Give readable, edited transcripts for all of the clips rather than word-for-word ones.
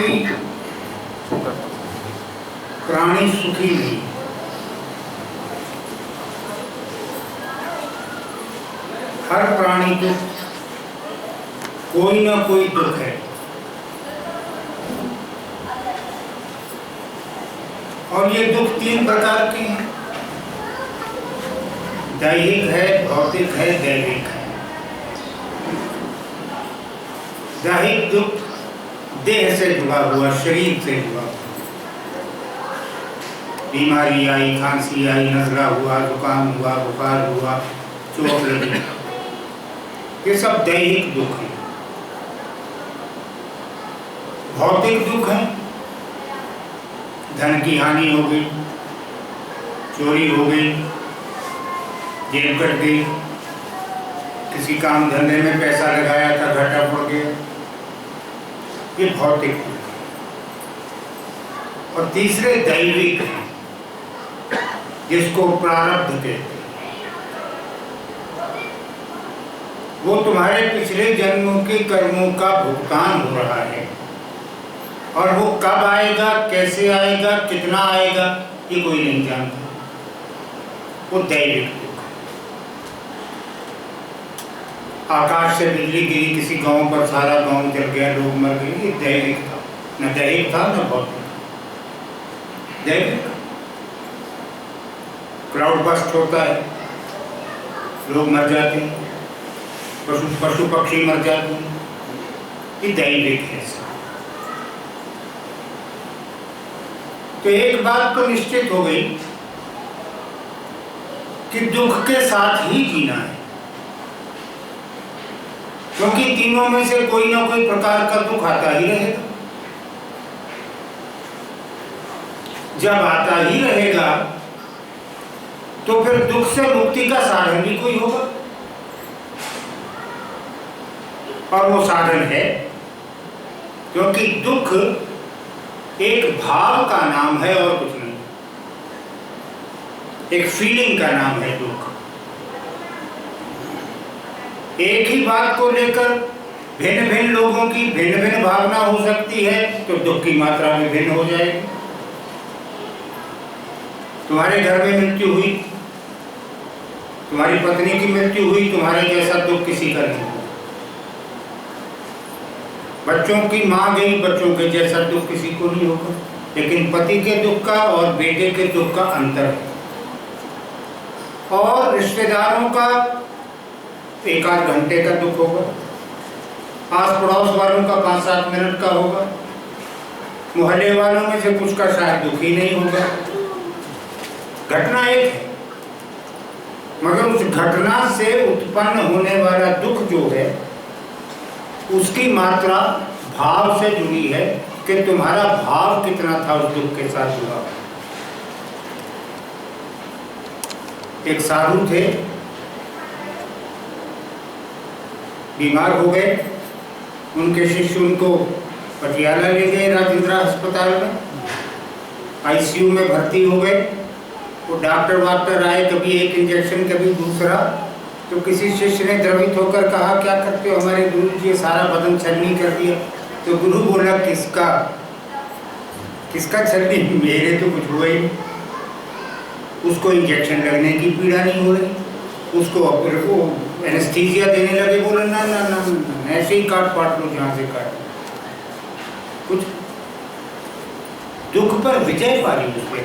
कोई प्राणी सुखी नहीं। हर प्राणी को कोई ना कोई दुख है, और ये दुख तीन प्रकार के हैं। दैहिक है, भौतिक है, दैविक है। दैहिक दुख देह से जुड़ा हुआ, शरीर से जुड़ा हुआ, बीमारी आई, खांसी आई, नजला हुआ, जुकाम हुआ, बुखार हुआ, चोट लगी, ये सब दैहिक दुख है। भौतिक दुख है, धन की हानि हो गई, चोरी हो गई, जेब कट गई, किसी काम धंधे में पैसा लगाया था, घाटा पड़ गया, ये भौतिक दुख है। और तीसरे दैविक है, जिसको प्रारब्ध कहते हैं। वो तुम्हारे पिछले जन्मों के कर्मों का भुगतान हो रहा है, और वो कब आएगा, कैसे आएगा, कितना आएगा, ये कोई नहीं जानता। वो दैविक दुख। आकाश से बिजली गिरी, किसी गांव पर, सारा गांव जल गया, लोग मर गए, ये दैविक था। न दैविक था न भौतिक। दैविक क्राउड बस्ट होता है, लोग मर जाते हैं, पशु पक्षी मर जाते हैं, ये दैविक है। तो एक बात तो निश्चित हो गई कि दुख के साथ ही जीना है, क्योंकि तीनों में से कोई ना कोई प्रकार का दुख आता ही रहेगा। जब आता ही रहेगा तो फिर दुख से मुक्ति का साधन भी कोई होगा, और वो साधन है, क्योंकि दुख एक भाव का नाम है और कुछ नहीं, एक फीलिंग का नाम है दुख। एक ही बात को लेकर भिन्न भिन्न लोगों की भिन्न भिन्न भावना हो सकती है, तो दुख की मात्रा भी भिन्न हो जाएगी। तुम्हारे घर में मृत्यु हुई, तुम्हारी पत्नी की मृत्यु हुई, तुम्हारे जैसा दुख किसी का नहीं। बच्चों की मां गई, बच्चों के जैसा दुख किसी को नहीं होगा। लेकिन पति के दुख का और बेटे के दुख का अंतर है, और रिश्तेदारों का एक आध घंटे का दुख होगा, आस पड़ोस वालों का 5-7 मिनट का होगा, मोहल्ले वालों में से कुछ का शायद दुख ही नहीं होगा। घटना एक है, मगर उस घटना से उत्पन्न होने वाला दुख जो है, उसकी मात्रा भाव से जुड़ी है कि तुम्हारा भाव कितना था उस दुख के साथ जुड़ा। एक साधु थे, बीमार हो गए, उनके शिष्य उनको पटियाला ले गए, राजेंद्र अस्पताल में, आईसीयू में भर्ती हो गए। वो डॉक्टर आए, कभी एक इंजेक्शन कभी दूसरा, तो किसी शिष्य ने द्रवित होकर कहा, क्या करते हो हमारे गुरु जी, सारा बदन छलनी कर दिया। तो गुरु बोला, किसका छलनी, मेरे तो कुछ हुआ ही। उसको इंजेक्शन लगने की पीड़ा नहीं हो रही, उसको एनेस्थीसिया देने लगे, बोला ना ना ना, ऐसे ही काट पाट लो जहाँ से काट। कुछ दुख पर विजय पा ली उसके,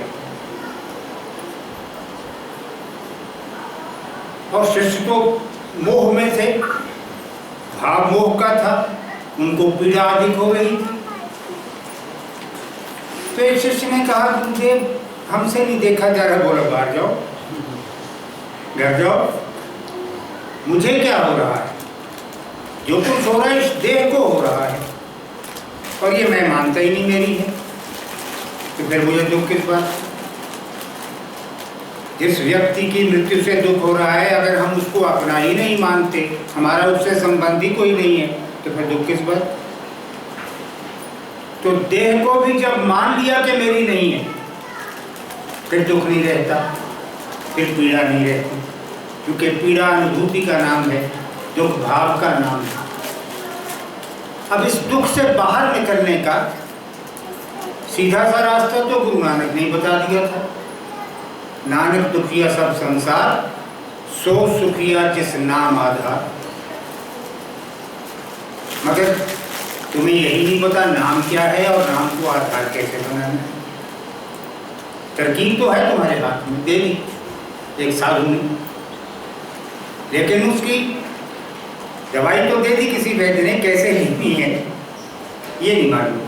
और शिष्य तो मोह में थे, भाव मोह का था, उनको पीड़ा अधिक हो गई थी। तो एक शिष्य ने कहा, गुरुदेव हमसे नहीं देखा जा रहा। बोला, बाहर जाओ, घर जाओ, मुझे क्या हो रहा है, जो कुछ हो रहा है इस देह को हो रहा है, और ये मैं मानता ही नहीं मेरी है, तो फिर मुझे दुख किस बात। जिस व्यक्ति की मृत्यु से दुख हो रहा है, अगर हम उसको अपना ही नहीं मानते, हमारा उससे संबंधी कोई नहीं है, तो फिर दुख किस बात। तो देह को भी जब मान लिया कि मेरी नहीं है, फिर दुख नहीं रहता, फिर पीड़ा नहीं रहती, क्योंकि पीड़ा अनुभूति का नाम है, दुख भाव का नाम है। अब इस दुख से बाहर निकलने का सीधा सा रास्ता तो गुरु नानक ने बता दिया था। नानक दुखिया सब संसार, सो सुखिया जिस नाम आधार। मगर तुम्हें यही नहीं पता नाम क्या है और नाम को आधार कैसे बनाना है। तरकीब तो है तुम्हारे हाथ में, दे दी एक साधु ने, लेकिन उसकी दवाई तो दे दी किसी वैद्य ने, कैसे लेनी है ये नहीं मालूम।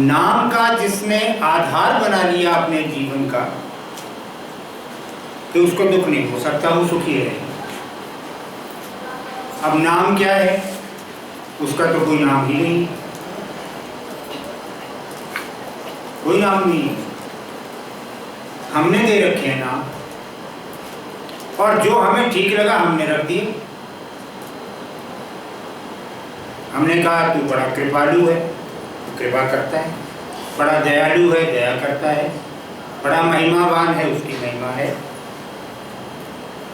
नाम का जिसने आधार बना लिया अपने जीवन का, तो उसको दुख नहीं हो सकता, वो सुखी है। अब नाम क्या है? उसका तो कोई नाम ही नहीं, कोई नाम नहीं है। हमने दे रखे हैं नाम, और जो हमें ठीक लगा हमने रख दिए। हमने कहा तू बड़ा कृपालु है, कृपा करता है, बड़ा दयालु है, दया करता है, बड़ा महिमावान है, उसकी महिमा है।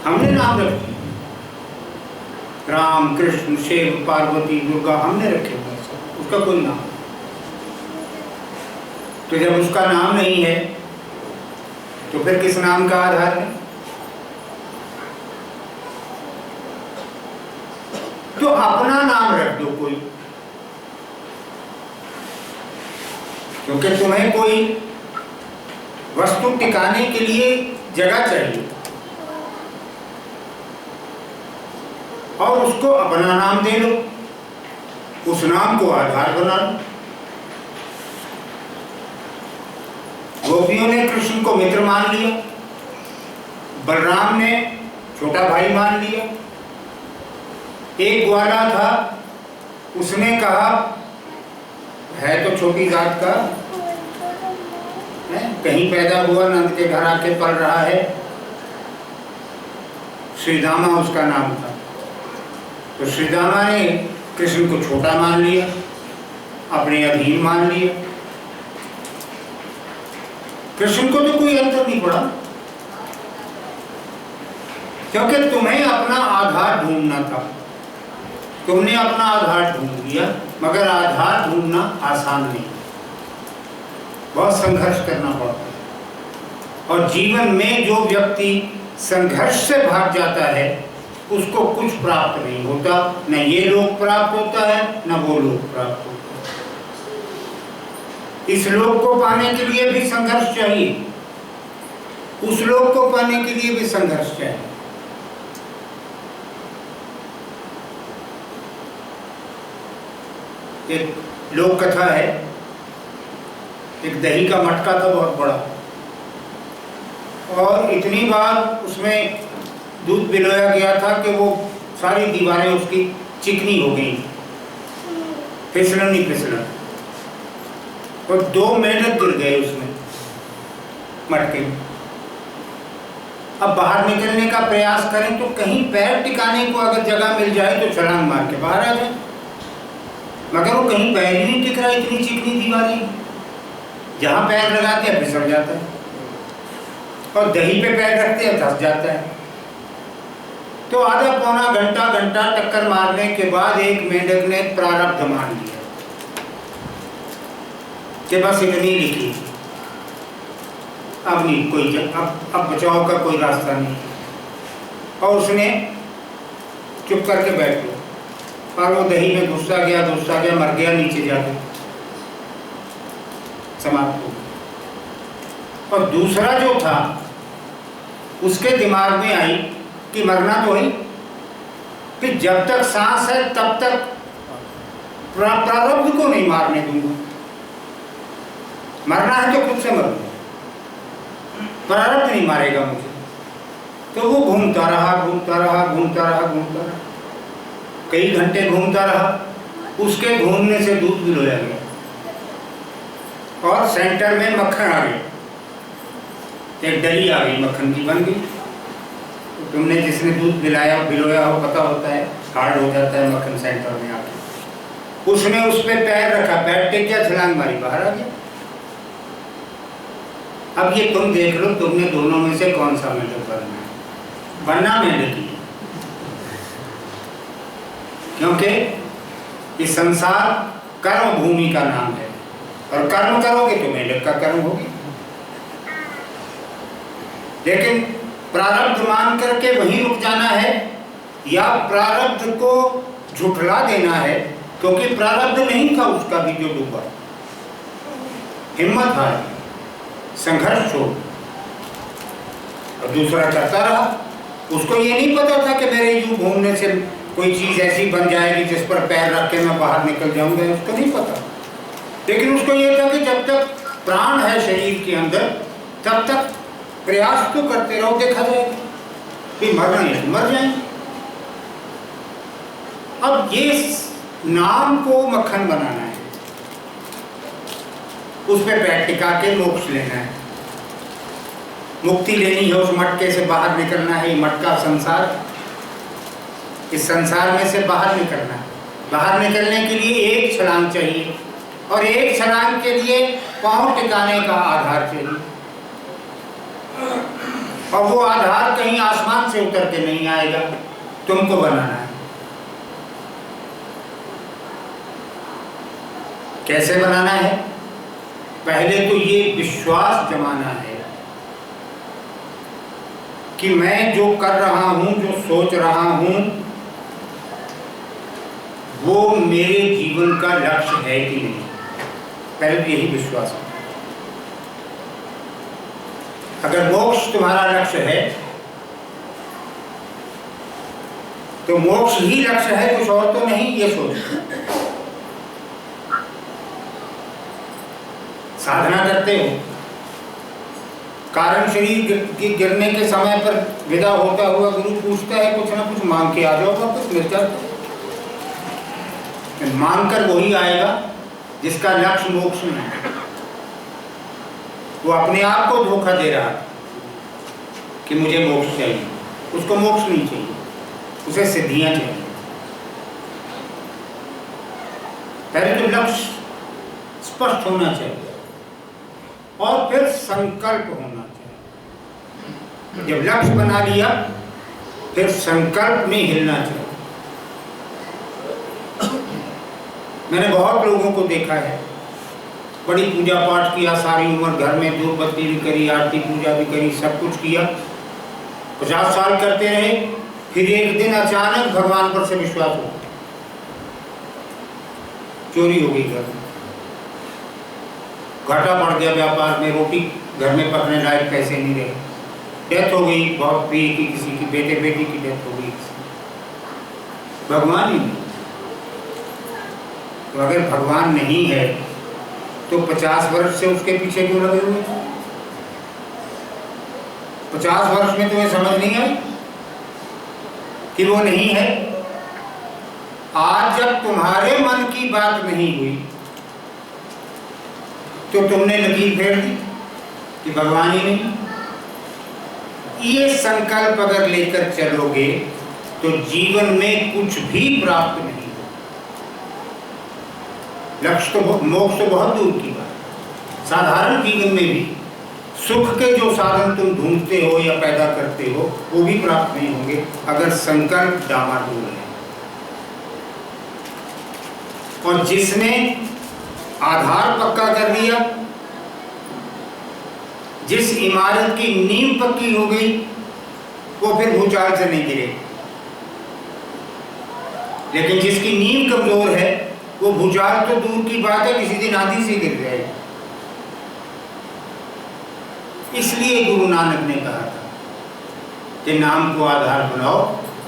हमने नाम रख दिए, राम कृष्ण शिव पार्वती दुर्गा हमने रखे हुए, उसका कोई नाम। तो जब उसका नाम नहीं है तो फिर किस नाम का आधार है? तो अपना नाम रख दो कोई, क्योंकि तुम्हें कोई वस्तु टिकाने के लिए जगह चाहिए, और उसको अपना नाम दे लो, उस नाम को आधार बना लो। गोपियों ने कृष्ण को मित्र मान लिया, बलराम ने छोटा भाई मान लिया। एक ग्वाला था, उसने कहा है तो छोटी जात का है, कहीं पैदा हुआ, नंद के घर आके पल रहा है। श्रीदामा उसका नाम था। तो श्रीदामा ने कृष्ण को छोटा मान लिया, अपने अधीन मान लिया। कृष्ण को तो कोई अंतर नहीं पड़ा, क्योंकि तुम्हें अपना आधार ढूंढना था। तुमने अपना आधार ढूंढ लिया, मगर आधार ढूंढना आसान नहीं, बहुत संघर्ष करना पड़ता है। और जीवन में जो व्यक्ति संघर्ष से भाग जाता है उसको कुछ प्राप्त नहीं होता, न ये लोक प्राप्त होता है न वो लोक प्राप्त होता है। इस लोक को पाने के लिए भी संघर्ष चाहिए, उस लोक को पाने के लिए भी संघर्ष चाहिए। एक लोक कथा है, एक दही का मटका था बहुत बड़ा, और इतनी बार उसमें दूध पिलाया गया था कि वो सारी दीवारें उसकी चिकनी हो गई, फिसलन ही फिसलन, और 2 मेंढक गिर गए उसमें मटके में। अब बाहर निकलने का प्रयास करें तो कहीं पैर टिकाने को अगर जगह मिल जाए तो छलांग मार के बाहर आ जाए, मगर वो कहीं पैर ही नहीं टिक रहा, इतनी चिकनी दीवारें, जहाँ पैर लगाते हैं फिसल जाता है, और दही पे पैर रखते हैं धंस जाता है। तो आधा पौना घंटा टक्कर मारने के बाद एक मेंढक ने प्रारब्ध मान लिया कि बस इतनी लिखी, अब नहीं कोई, अब बचाव का कोई रास्ता नहीं, और उसने चुप करके बैठ गया। और वो दही में घुसता गया, मर गया, नीचे जाके समाप्त हो गया। और दूसरा जो था उसके दिमाग में आई कि मरना तो है, कि जब तक सांस है तब तक प्रारब्ध को नहीं मारने दूंगा, मरना है तो खुद से मरूंगा, प्रारब्ध नहीं मारेगा मुझे। तो वो घूमता रहा, कई घंटे घूमता रहा। उसके घूमने से दूध भी लोया गया और सेंटर में मक्खन आ गया, एक डली आ गई, मक्खन की बन गई। तो तुमने जिसने दूध भिलोया हो पता होता है, हार्ड हो जाता है मक्खन सेंटर में आके। उसने उस पर पैर रखा, पैर टेक गया, छलांग मारी, बाहर आ गया। अब ये तुम देख लो, तुमने दोनों में से कौन सा मेंढक बनना है? बनना मेंढक ही, क्योंकि इस संसार कर्म भूमि का नाम है। और कर्म करोगे तो मेहनत का कर्म होगी। लेकिन प्रारब्ध मान करके वहीं रुक जाना है या प्रारब्ध को झुठला देना है, क्योंकि प्रारब्ध नहीं था उसका भी जो डूबा। हिम्मत हार, संघर्ष हो, और दूसरा करता रहा। उसको ये नहीं पता था कि मेरे यूं घूमने से कोई चीज ऐसी बन जाएगी जिस पर पैर रख के मैं बाहर निकल जाऊंगा, उसको नहीं पता। लेकिन उसको ये था कि जब तक प्राण है शरीर के अंदर तब तक प्रयास तो करते रहो, देखा जाएगा कि मरना है मर जाएंगे। अब ये नाम को मक्खन बनाना है, उस पर पैर टिका के मोक्ष लेना है, मुक्ति लेनी है, उस मटके से बाहर निकलना है। ये मटका संसार, इस संसार में से बाहर निकलना है। बाहर निकलने के लिए एक छलांग चाहिए, और एक छलांग के लिए पांव टिकाने का आधार चाहिए, और वो आधार कहीं आसमान से उतर के नहीं आएगा, तुमको बनाना है। कैसे बनाना है? पहले तो ये विश्वास जमाना है कि मैं जो कर रहा हूं, जो सोच रहा हूं, वो मेरे जीवन का लक्ष्य है कि नहीं। पहले तो यही विश्वास है। अगर मोक्ष तुम्हारा लक्ष्य है तो मोक्ष ही लक्ष्य है, कुछ और तो नहीं, ये सोच। साधना करते हो, कारण शरीर की गिरने के समय पर विदा होता हुआ गुरु पूछता है कुछ ना कुछ मांग के आ जाओ, वापस मिल जाते। मांग कर वही आएगा जिसका लक्ष्य मोक्ष नहीं है। वो अपने आप को धोखा दे रहा है कि मुझे मोक्ष चाहिए, उसको मोक्ष नहीं चाहिए, उसे सिद्धियां चाहिए। पहले तो लक्ष्य स्पष्ट होना चाहिए और फिर संकल्प होना चाहिए। जब लक्ष्य बना लिया फिर संकल्प में हिलना चाहिए। मैंने बहुत लोगों को देखा है, बड़ी पूजा पाठ किया, सारी उम्र घर में धूप बत्ती भी करी, आरती पूजा भी करी, सब कुछ किया, 50 साल करते रहे, फिर एक दिन अचानक भगवान पर से विश्वास हो, चोरी हो गई, घर में घाटा पड़ गया, व्यापार में रोटी घर में पकने लायक पैसे नहीं रहे, डेथ हो गई बहुत प्रिय की, किसी की बेटे बेटी की डेथ हो गई, भगवान ही नहीं। तो अगर भगवान नहीं है तो 50 वर्ष से उसके पीछे क्यों लगे हुए? 50 वर्ष में तुम्हें समझ नहीं आई कि वो नहीं है? आज जब तुम्हारे मन की बात नहीं हुई तो तुमने लकीर फेर दी कि भगवान ही नहीं। ये संकल्प अगर लेकर चलोगे तो जीवन में कुछ भी प्राप्त नहीं। लक्ष्य तो मोक्ष तो बहुत दूर की बात, साधारण जीवन में भी सुख के जो साधन तुम ढूंढते हो या पैदा करते हो वो भी प्राप्त नहीं होंगे अगर संकल्प डामाडोल है। और जिसने आधार पक्का कर लिया, जिस इमारत की नींव पक्की हो गई, वो फिर भूचाल से नहीं गिरे। लेकिन जिसकी नींव कमजोर है वो भूचाल तो दूर की बात है, किसी दिन आंधी से गिर जाएगी। इसलिए गुरु नानक ने कहा था कि नाम को आधार बनाओ,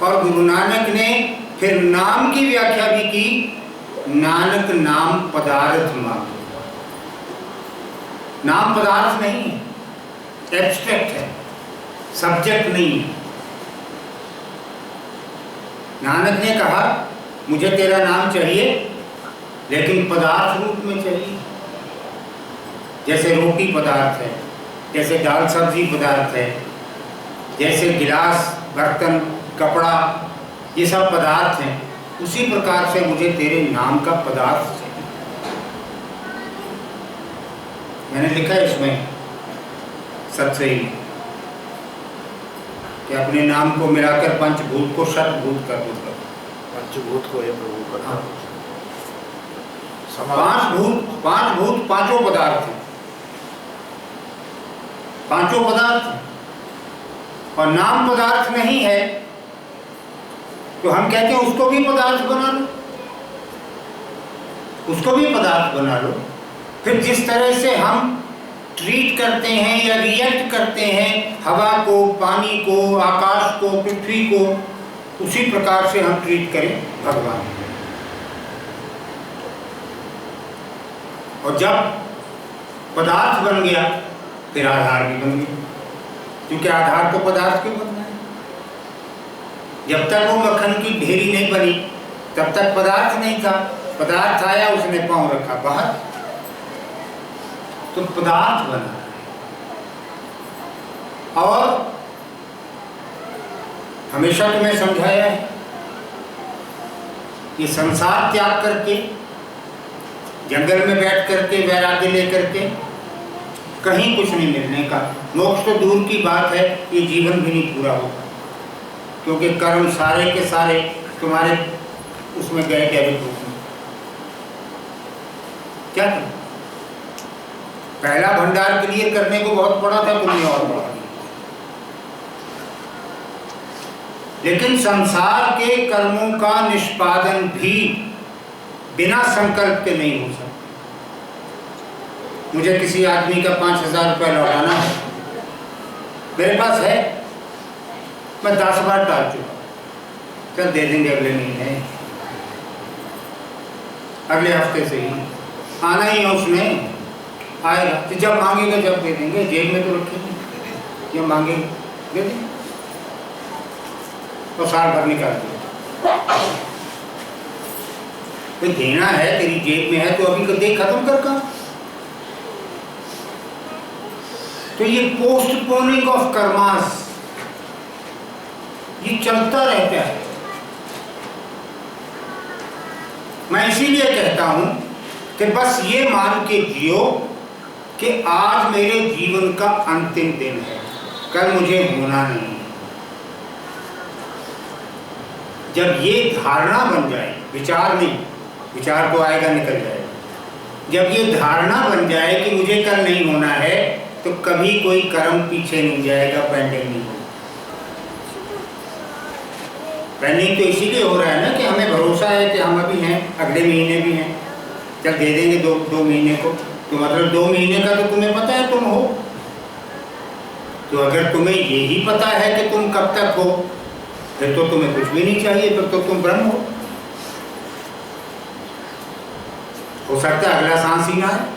और गुरु नानक ने फिर नाम की व्याख्या भी की, नानक नाम पदार्थ मांगो। नाम पदार्थ नहीं है, एब्स्ट्रैक्ट है, सब्जेक्ट नहीं है। नानक ने कहा मुझे तेरा नाम चाहिए लेकिन पदार्थ रूप में चाहिए। जैसे रोटी पदार्थ है, जैसे दाल सब्जी पदार्थ है, जैसे गिलास बर्तन कपड़ा ये सब पदार्थ हैं, उसी प्रकार से मुझे तेरे नाम का पदार्थ चाहिए। मैंने लिखा है इसमें सत्सई कि अपने नाम को मिलाकर पंचभूत को शतभूत कर दो। पंचभूत को ये प्रभु करना। पांच भूत पांचों पदार्थ हैं, पांचों पदार्थ हैं। और नाम पदार्थ नहीं है तो हम कहते हैं उसको भी पदार्थ बना लो, उसको भी पदार्थ बना लो। फिर जिस तरह से हम ट्रीट करते हैं या रिएक्ट करते हैं हवा को, पानी को, आकाश को, पृथ्वी को, उसी प्रकार से हम ट्रीट करें भगवान को। और जब पदार्थ बन गया फिर आधार भी बन गया, क्योंकि आधार तो पदार्थ क्यों बनना है। जब तक वो मक्खन की ढेरी नहीं बनी तब तक पदार्थ नहीं था, पदार्थ आया उसने पांव रखा बाहर, तो पदार्थ बना। और हमेशा तुम्हें समझाया है कि संसार त्याग करके, जंगल में बैठ करके, वैराग्य लेकर के कहीं कुछ नहीं मिलने का। मोक्ष तो दूर की बात है, ये जीवन भी नहीं पूरा होगा, क्योंकि कर्म सारे के सारे तुम्हारे उसमें गए डेबिट रूप में। क्या करें? पहला भंडार क्लियर करने को बहुत पड़ा था, तुमने और बढ़ा दिया। लेकिन संसार के कर्मों का निष्पादन भी बिना संकल्प के नहीं हो सकता। मुझे किसी आदमी का 5,000 रुपये लौटाना है, मेरे पास है, मैं 10 बार टाल चुका, चल दे देंगे अगले महीने, अगले हफ्ते से ही आना ही है, उसने आएगा तो जब मांगेगा जब दे देंगे, जेब में तो रखेंगे, जब मांगेंगे दे देंगे, तो साल भर निकाल देंगे। तो देना है, तेरी जेब में है तो अभी दे, खत्म कर काम। तो ये पोस्टपोनिंग ऑफ कर्मास ये चलता रहता है। मैं इसीलिए कहता हूं कि बस ये मान के जियो कि आज मेरे जीवन का अंतिम दिन है, कल मुझे होना नहीं। जब ये धारणा बन जाए, विचार नहीं, विचार तो आएगा निकल जाएगा, जब ये धारणा बन जाए कि मुझे कल नहीं होना है, तो कभी कोई कर्म पीछे नहीं जाएगा, पेंडिंग नहीं होगा। पेंडिंग तो इसीलिए हो रहा है ना कि हमें भरोसा है कि हम अभी हैं, अगले महीने भी हैं, चल दे देंगे दो महीने को, तो मतलब 2 महीने का तो तुम्हें पता है तुम हो। तो अगर तुम्हें यही पता है कि तुम कब तक हो, फिर तो तुम्हें कुछ भी नहीं चाहिए, फिर तो तुम ब्रह्म हो सकता है अगला सांस ही ना है,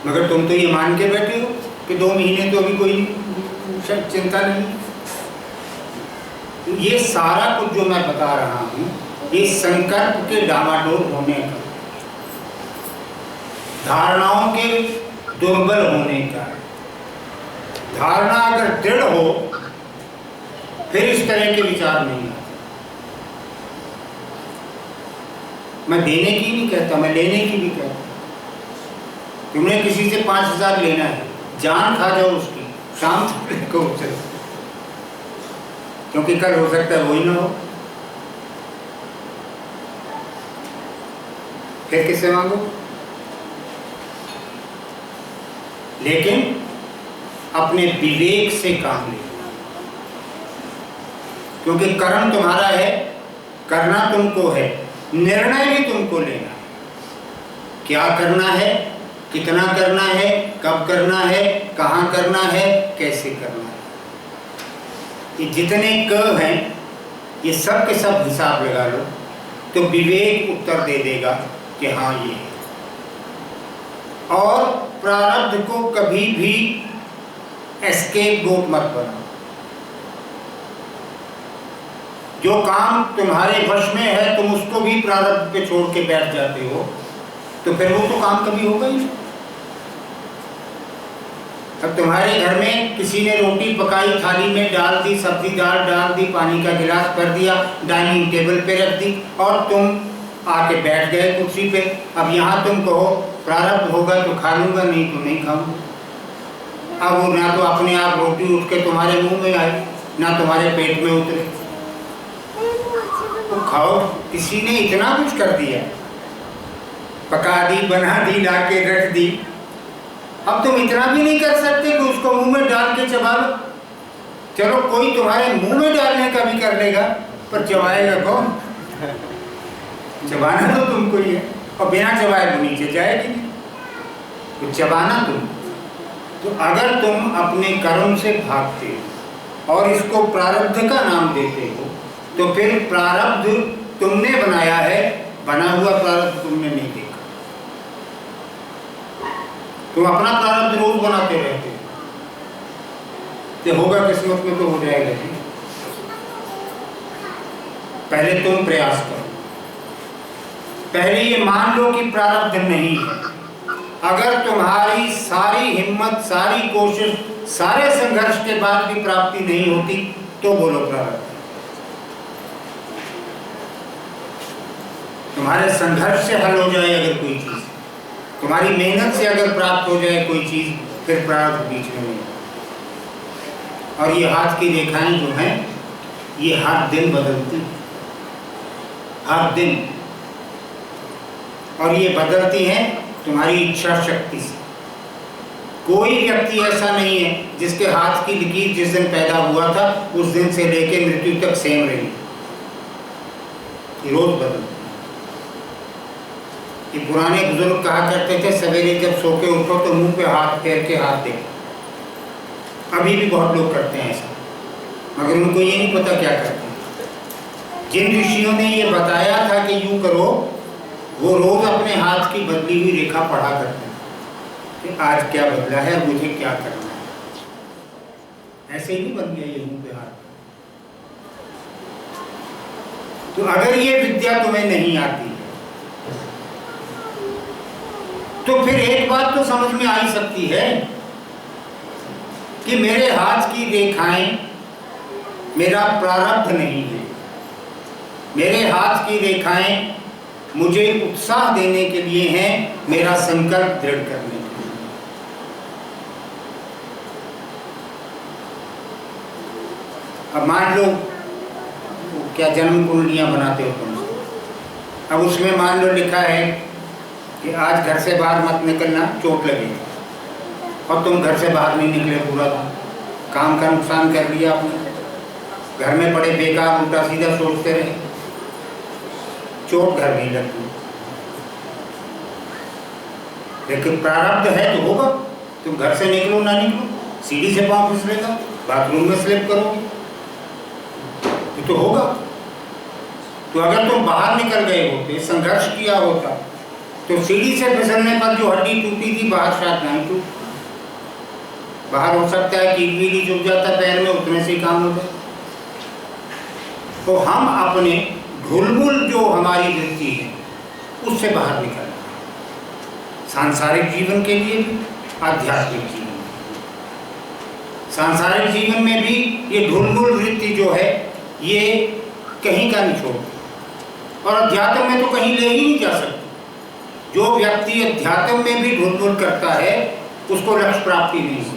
मगर तुम तो ये मान के बैठे हो कि 2 महीने तो अभी कोई चिंता नहीं। ये सारा कुछ जो मैं बता रहा हूं, ये संकल्प के डामाडोल होने का, धारणाओं के दुर्बल होने का। धारणा अगर दृढ़ हो फिर इस तरह के विचार नहीं आते। मैं देने की नहीं कहता, मैं लेने की भी कहता। तुमने किसी से 5,000 लेना है, जान खा जाओ उसकी, शाम तक को चल, क्योंकि कल हो सकता है वही ना हो। फिर किससे मांगो? लेकिन अपने विवेक से काम ले, क्योंकि कर्म तुम्हारा है, करना तुमको है, निर्णय भी तुमको लेना है। क्या करना है, कितना करना है, कब करना है, कहाँ करना है, कैसे करना है। ये जितने क हैं ये सब के सब हिसाब लगा लो तो विवेक उत्तर दे देगा कि हाँ ये है। और प्रारब्ध को कभी भी एस्केप गोट मत बनाओ। जो काम तुम्हारे वश में है तुम उसको भी प्रारब्ध पे छोड़ के बैठ जाते हो, तो फिर वो तो काम कभी होगा ही नहीं। अब तुम्हारे घर में किसी ने रोटी पकाई, थाली में डाल दी, सब्जी दाल डाल दी, पानी का गिलास भर दिया, डाइनिंग टेबल पे रख दी और तुम आके बैठ गए कुर्सी पे। अब यहाँ तुम कहो प्रारब्ध होगा तो खा लूँगा, नहीं तो नहीं खाऊंगा। अब वो ना तो अपने आप रोटी उठ के तुम्हारे मुंह में आई, ना तुम्हारे पेट में उतरे, तो खाओ। किसी ने इतना कुछ कर दिया दी, बना दी, ला के रख दी। अब तुम इतना भी नहीं कर सकते कि उसको मुंह में डाल के चबा लो। चलो कोई तुम्हारे मुंह में डालने का भी कर लेगा, पर चबाएगा कौन? चबाना तो तुमको ही है, और बिना चबाए वो नीचे जाएगी नहीं, तो चबाना तुम। तो अगर तुम अपने कर्म से भागते हो और इसको प्रारब्ध का नाम देते हो, तो फिर प्रारब्ध तुमने बनाया है, बना हुआ प्रारब्ध तुमने नहीं देखा। तुम अपना प्रारब्ध रोज बनाते रहते हो, तो होगा किस्मत में तो हो जाएगा जी। पहले तुम प्रयास करो, पहले ये मान लो कि प्रारब्ध नहीं है। अगर तुम्हारी सारी हिम्मत, सारी कोशिश, सारे संघर्ष के बाद भी प्राप्ति नहीं होती, तो बोलो प्रारब्ध। तुम्हारे संघर्ष से हल हो जाए अगर कोई चीज, तुम्हारी मेहनत से अगर प्राप्त हो जाए कोई चीज, फिर प्रारब्ध बीच में नहीं। और ये हाथ की रेखाएं जो हैं, ये हर दिन बदलती, हर दिन, और ये बदलती हैं तुम्हारी इच्छा शक्ति से। कोई व्यक्ति ऐसा नहीं है जिसके हाथ की लकीर जिस दिन पैदा हुआ था उस दिन से लेकर मृत्यु तक सेम रही, रोज बदलती। ये पुराने बुजुर्ग कहा करते थे, सवेरे जब सो के उठो तो मुंह पे हाथ फेर के हाथ देखो। अभी भी बहुत लोग करते हैं ऐसा, मगर उनको ये नहीं पता क्या करते हैं। जिन ऋषियों ने ये बताया था कि यूं करो, वो रोज अपने हाथ की बदली हुई रेखा पढ़ा करते हैं कि आज क्या बदला है, मुझे क्या करना है। ऐसे ही नहीं बन गया ये मुंह पे हाथ। तो अगर ये विद्या तुम्हें नहीं आती है, तो फिर एक बात तो समझ में आ ही सकती है कि मेरे हाथ की रेखाएं मेरा प्रारब्ध नहीं है। मेरे हाथ की रेखाएं मुझे उत्साह देने के लिए हैं, मेरा संकल्प दृढ़ करने के लिए। अब मान लो क्या जन्म कुंडलियां बनाते हो तुम, अब उसमें मान लो लिखा है कि आज घर से बाहर मत निकलना, चोट लगेगी, और तुम घर से बाहर नहीं निकले, पूरा काम का नुकसान कर लिया आपने, घर में पड़े बेकार उल्टा सीधा सोचते रहे, चोट घर नहीं लगती। लेकिन प्रारब्ध है तो होगा, तुम घर से निकलो ना निकलो, सीढ़ी से पांव फिसलेगा, बाथरूम में स्लिप करोगे, तो होगा। तो अगर तुम बाहर निकल गए होते, संघर्ष किया होता, तो सीढ़ी से फिसलने पर जो हड्डी टूटी थी बाहर शायद नहीं टूटी। बाहर हो सकता है कील वीली चुभ जाता पैर में, उतने से काम हो जाए। तो हम अपने ढुलमुल जो हमारी वृत्ति है उससे बाहर निकलना, सांसारिक जीवन के लिए भी, आध्यात्मिक जीवन में। सांसारिक जीवन में भी ये ढुलमुल वृत्ति जो है ये कहीं का नहीं छोड़ती, और अध्यात्म में तो कहीं ले ही नहीं जा सकती। जो व्यक्ति अध्यात्म में भी ढुलमुल करता है उसको लक्ष्य प्राप्ति नहीं होती।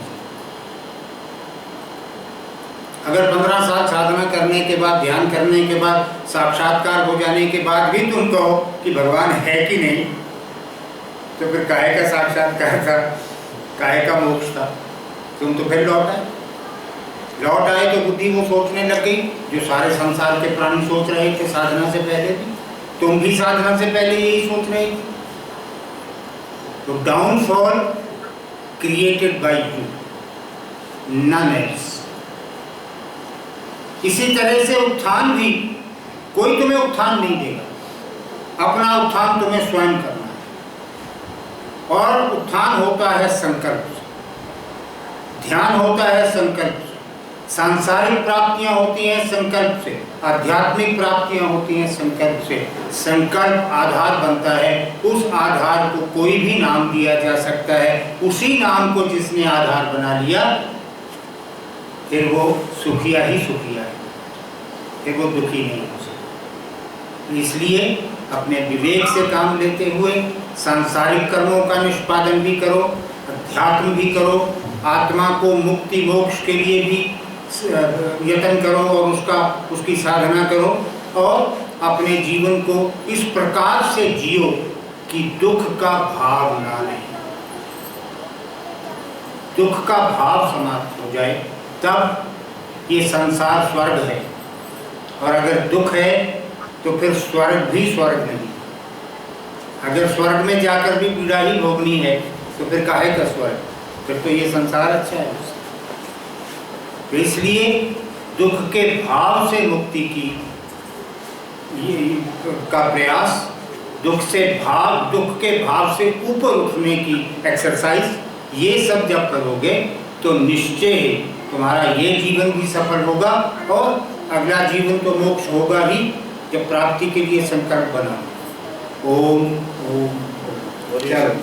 अगर 15 साल साधना करने के बाद, ध्यान करने के बाद, साक्षात्कार हो जाने के बाद भी तुम कहो कि भगवान है कि नहीं, तो फिर काहे का साक्षात्कार था, काहे का मोक्ष था? तुम तो फिर लौट आए तो बुद्धि वो सोचने लग गई जो सारे संसार के प्राणी सोच रहे थे साधना से पहले भी। तुम भी साधना से पहले यही सोच रहे थे। तो downfall created by you, none else. इसी तरह से उत्थान भी कोई तुम्हें उत्थान नहीं देगा, अपना उत्थान तुम्हें स्वयं करना है। और उत्थान होता है संकल्प से, ध्यान होता है संकल्प से, सांसारिक प्राप्तियां होती हैं संकल्प से, आध्यात्मिक प्राप्तियां होती हैं संकल्प से। संकल्प आधार बनता है, उस आधार को कोई भी नाम दिया जा सकता है। उसी नाम को जिसने आधार बना लिया फिर वो सुखिया ही सुखिया है, फिर वो दुखी नहीं हो सकता। इसलिए अपने विवेक से काम लेते हुए सांसारिक कर्मों का निष्पादन भी करो, अध्यात्म भी करो, आत्मा को मुक्ति मोक्ष के लिए भी यत्न करो और उसकी साधना करो, और अपने जीवन को इस प्रकार से जियो कि दुख का भाव ना रहे, दुख का भाव समाप्त हो जाए, तब ये संसार स्वर्ग है। और अगर दुख है तो फिर स्वर्ग भी स्वर्ग नहीं। अगर स्वर्ग में जाकर भी पीड़ा ही भोगनी है तो फिर काहे का स्वर्ग, फिर तो ये संसार अच्छा है। तो इसलिए दुख के भाव से मुक्ति की का प्रयास, दुख के भाव से ऊपर उठने की एक्सरसाइज, ये सब जब करोगे तो निश्चय तुम्हारा ये जीवन भी सफल होगा और अगला जीवन तो मोक्ष होगा ही, जब प्राप्ति के लिए संकल्प बना। ओम ओम ओम।